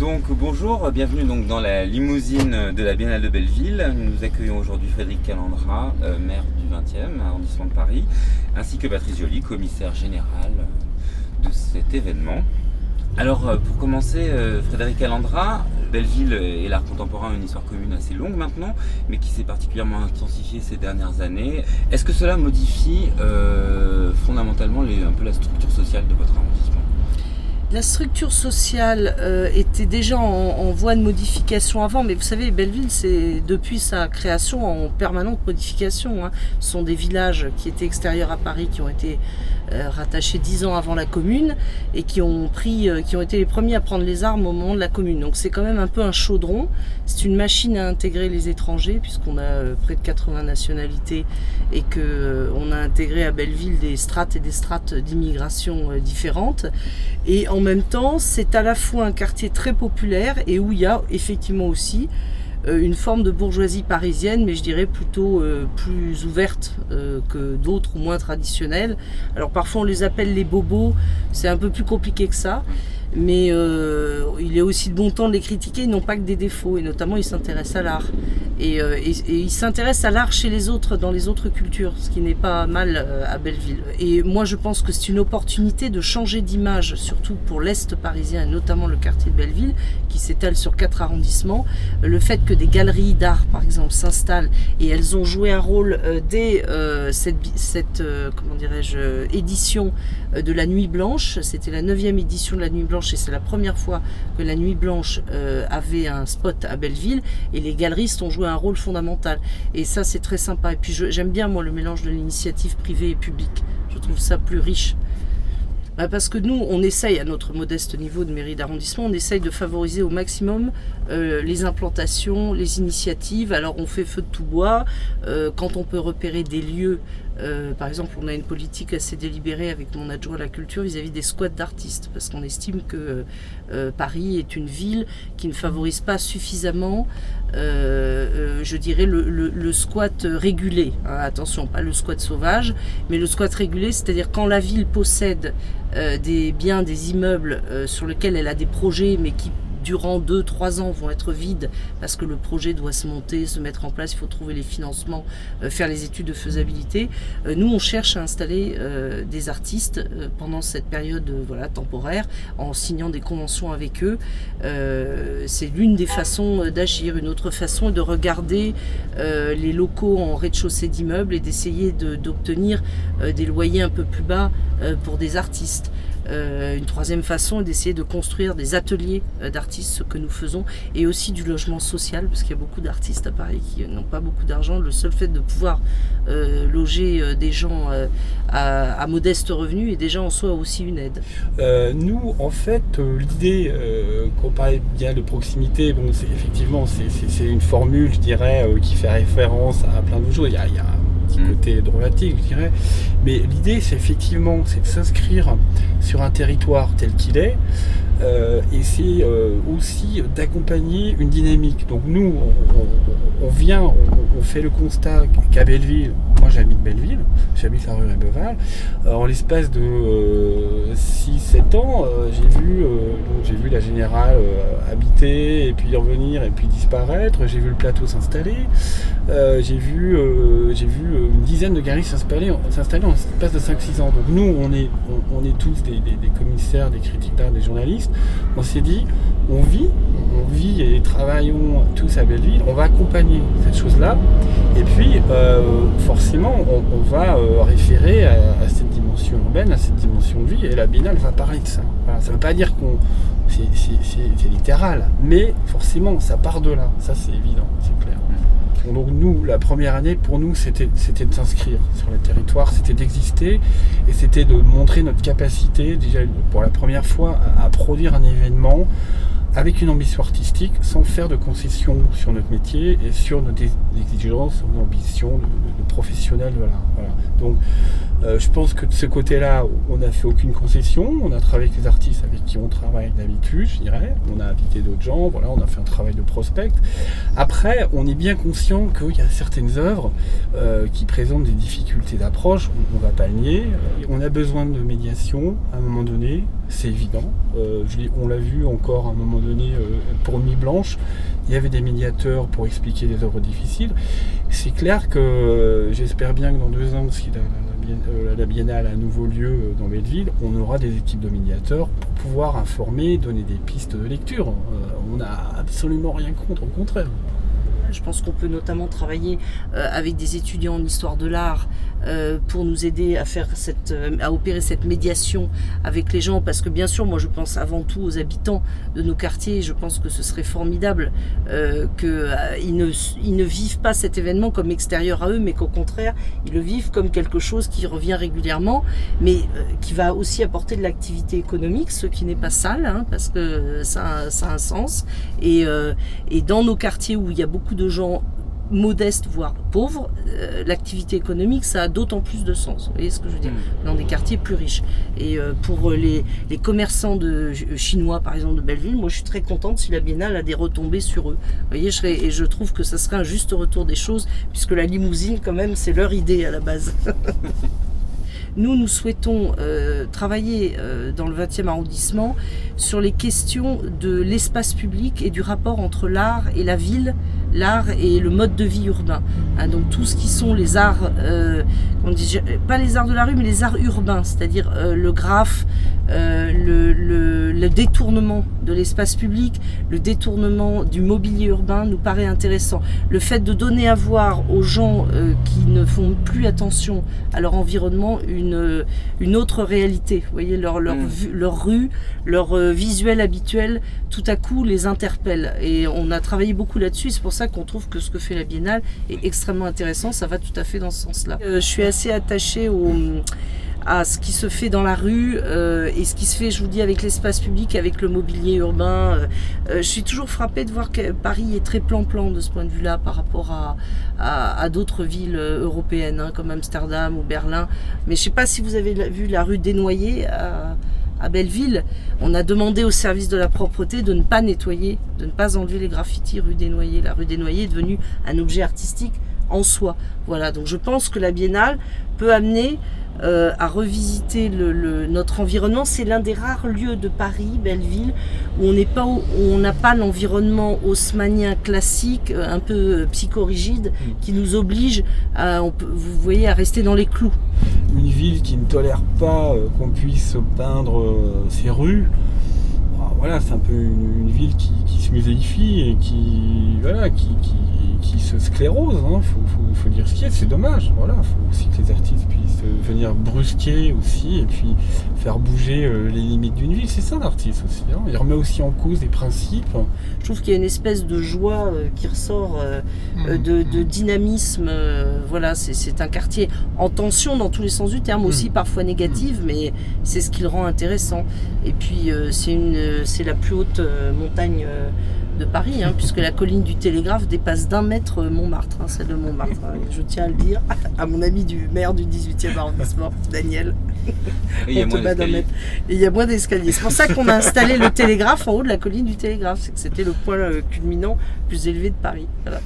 Donc bonjour, bienvenue donc dans la limousine de la Biennale de Belleville. Nous accueillons aujourd'hui Frédéric Calandra, maire du 20e arrondissement de Paris, ainsi que Patrice Joly, commissaire général de cet événement. Alors pour commencer, Frédéric Calandra, Belleville et l'art contemporain ont une histoire commune assez longue maintenant, mais qui s'est particulièrement intensifiée ces dernières années. Est-ce que cela modifie fondamentalement un peu la structure sociale de votre arrondissement ? La structure sociale était déjà en voie de modification avant, mais vous savez, Belleville, c'est depuis sa création en permanente modification. Ce sont des villages qui étaient extérieurs à Paris, qui ont été rattachés 10 ans avant la commune et qui ont été les premiers à prendre les armes au moment de la commune. Donc c'est quand même un peu un chaudron. C'est une machine à intégrer les étrangers, puisqu'on a près de 80 nationalités et qu'on a intégré à Belleville des strates et des strates d'immigration différentes. Et en même temps, c'est à la fois un quartier très populaire et où il y a effectivement aussi une forme de bourgeoisie parisienne, mais je dirais plutôt plus ouverte que d'autres ou moins traditionnelles. Alors parfois on les appelle les bobos, c'est un peu plus compliqué que ça, mais il est aussi de bon ton de les critiquer, ils n'ont pas que des défauts, et notamment ils s'intéressent à l'art. Et ils s'intéressent à l'art chez les autres, dans les autres cultures, ce qui n'est pas mal à Belleville. Et moi je pense que c'est une opportunité de changer d'image, surtout pour l'Est parisien, et notamment le quartier de Belleville, qui s'étale sur 4 arrondissements. Le fait que des galeries d'art, par exemple, s'installent, et elles ont joué un rôle dès cette édition de la Nuit Blanche. C'était la 9e édition de la Nuit Blanche, et c'est la première fois que la Nuit Blanche avait un spot à Belleville, et les galeristes ont joué un rôle fondamental. Et ça, c'est très sympa. Et puis j'aime bien, moi, le mélange de l'initiative privée et publique. Je trouve ça plus riche. Parce que nous, on essaye, à notre modeste niveau de mairie d'arrondissement, on essaye de favoriser au maximum les implantations, les initiatives. Alors on fait feu de tout bois, quand on peut repérer des lieux. Par exemple, on a une politique assez délibérée avec mon adjoint à la culture vis-à-vis des squats d'artistes, parce qu'on estime que Paris est une ville qui ne favorise pas suffisamment, je dirais, le squat régulé. Attention, pas le squat sauvage, mais le squat régulé, c'est-à-dire quand la ville possède des biens, des immeubles sur lesquels elle a des projets, mais qui durant 2-3 ans vont être vides parce que le projet doit se monter, se mettre en place, il faut trouver les financements, faire les études de faisabilité. Nous, on cherche à installer des artistes pendant cette période temporaire en signant des conventions avec eux. C'est l'une des façons d'agir. Une autre façon est de regarder les locaux en rez-de-chaussée d'immeubles et d'essayer d'obtenir des loyers un peu plus bas pour des artistes. Une troisième façon est d'essayer de construire des ateliers d'artistes, ce que nous faisons, et aussi du logement social, parce qu'il y a beaucoup d'artistes à Paris qui n'ont pas beaucoup d'argent. Le seul fait de pouvoir loger des gens à modeste revenu est déjà en soi aussi une aide. Nous, en fait, l'idée qu'on parlait bien de proximité, bon, c'est une formule, je dirais, qui fait référence à plein de choses. Il y a un petit côté dramatique, je dirais, mais l'idée, c'est de s'inscrire sur un territoire tel qu'il est, et c'est aussi d'accompagner une dynamique. Donc nous, on fait le constat qu'à Belleville, moi j'habite Belleville, j'habite la rue Rébeval, en l'espace de 6-7 ans, j'ai vu la Générale habiter, et puis revenir, et puis disparaître. J'ai vu le plateau s'installer, j'ai vu une dizaine de galeries s'installer en l'espace de 5-6 ans. Donc nous, on est tous des commissaires, des critiques d'art, des journalistes. On s'est dit, on vit et travaillons tous à Belleville, on va accompagner cette chose-là, et puis forcément on va référer à cette dimension urbaine, à cette dimension de vie, et la Biennale va parler de ça. Voilà, ça ne veut pas dire c'est littéral, mais forcément ça part de là, ça c'est évident, c'est clair. Donc nous, la première année, pour nous, c'était de s'inscrire sur le territoire, c'était d'exister, et c'était de montrer notre capacité, déjà pour la première fois, à produire un événement avec une ambition artistique, sans faire de concessions sur notre métier et sur nos exigences, nos ambitions de professionnels de l'art. Voilà. Donc je pense que de ce côté-là, on n'a fait aucune concession. On a travaillé avec les artistes avec qui on travaille d'habitude, je dirais. On a invité d'autres gens, voilà, on a fait un travail de prospect. Après, on est bien conscient qu'il y a certaines œuvres qui présentent des difficultés d'approche, on ne va pas le nier. On a besoin de médiation à un moment donné. c'est évident. On l'a vu encore à un moment donné pour Nuit Blanche, il y avait des médiateurs pour expliquer des œuvres difficiles. C'est clair que j'espère bien que dans 2 ans, si la Biennale a un nouveau lieu dans Belleville, on aura des équipes de médiateurs pour pouvoir informer, donner des pistes de lecture. On n'a absolument rien contre, au contraire. Je pense qu'on peut notamment travailler avec des étudiants en histoire de l'art pour nous aider à opérer cette médiation avec les gens, parce que bien sûr, moi je pense avant tout aux habitants de nos quartiers. Je pense que ce serait formidable qu'ils ne vivent pas cet événement comme extérieur à eux, mais qu'au contraire, ils le vivent comme quelque chose qui revient régulièrement, mais qui va aussi apporter de l'activité économique, ce qui n'est pas sale, hein, parce que ça a un sens. Et dans nos quartiers où il y a beaucoup de gens modestes, voire pauvres, l'activité économique, ça a d'autant plus de sens. Vous voyez ce que je veux dire ? Dans des quartiers plus riches. Et pour les commerçants chinois, par exemple, de Belleville, moi je suis très contente si la Biennale a des retombées sur eux. Vous voyez, et je trouve que ça serait un juste retour des choses, puisque la limousine, quand même, c'est leur idée à la base. Nous souhaitons travailler dans le 20e arrondissement sur les questions de l'espace public et du rapport entre l'art et la ville, l'art et le mode de vie urbain. Hein, donc tout ce qui sont les arts, pas les arts de la rue, mais les arts urbains, c'est-à-dire le graphe, le détournement de l'espace public, le détournement du mobilier urbain nous paraît intéressant. Le fait de donner à voir aux gens qui ne font plus attention à leur environnement une autre réalité. Vous voyez, leur rue, leur visuel habituel, tout à coup les interpelle. Et on a travaillé beaucoup là-dessus. C'est pour ça qu'on trouve que ce que fait la Biennale est extrêmement intéressant. Ça va tout à fait dans ce sens-là. Je suis assez attachée à ce qui se fait dans la rue et ce qui se fait, je vous dis, avec l'espace public, avec le mobilier urbain. Je suis toujours frappée de voir que Paris est très plan-plan de ce point de vue-là par rapport à d'autres villes européennes, hein, comme Amsterdam ou Berlin. Mais je ne sais pas si vous avez vu la rue des Noyers à Belleville. On a demandé au service de la propreté de ne pas nettoyer, de ne pas enlever les graffitis rue des Noyers. La rue des Noyers est devenue un objet artistique en soi. Voilà, donc je pense que la Biennale peut amener à revisiter notre environnement. C'est l'un des rares lieux de Paris, Belleville, où on n'a pas l'environnement haussmannien classique, un peu psychorigide, qui nous oblige vous voyez, à rester dans les clous. Une ville qui ne tolère pas qu'on puisse peindre ses rues, voilà, c'est un peu une ville qui se muséifie et qui se sclérose. Hein. Faut dire ce qu'il y a, c'est dommage. Voilà, faut aussi que les artistes puissent venir brusquer aussi et puis faire bouger les limites d'une ville. C'est ça l'artiste aussi. Hein. Il remet aussi en cause des principes. Je trouve qu'il y a une espèce de joie qui ressort, de dynamisme. Voilà, c'est un quartier en tension dans tous les sens du terme, aussi parfois négative, mais c'est ce qui le rend intéressant. Et puis c'est la plus haute montagne de Paris, hein, puisque la colline du Télégraphe dépasse d'1 mètre Montmartre, hein, celle de Montmartre, hein, je tiens à le dire, à mon ami du maire du 18e arrondissement, Daniel. Et il y a moins d'escaliers. Et il y a moins d'escaliers. C'est pour ça qu'on a installé le Télégraphe en haut de la colline du Télégraphe, c'est que c'était le point culminant plus élevé de Paris. Voilà.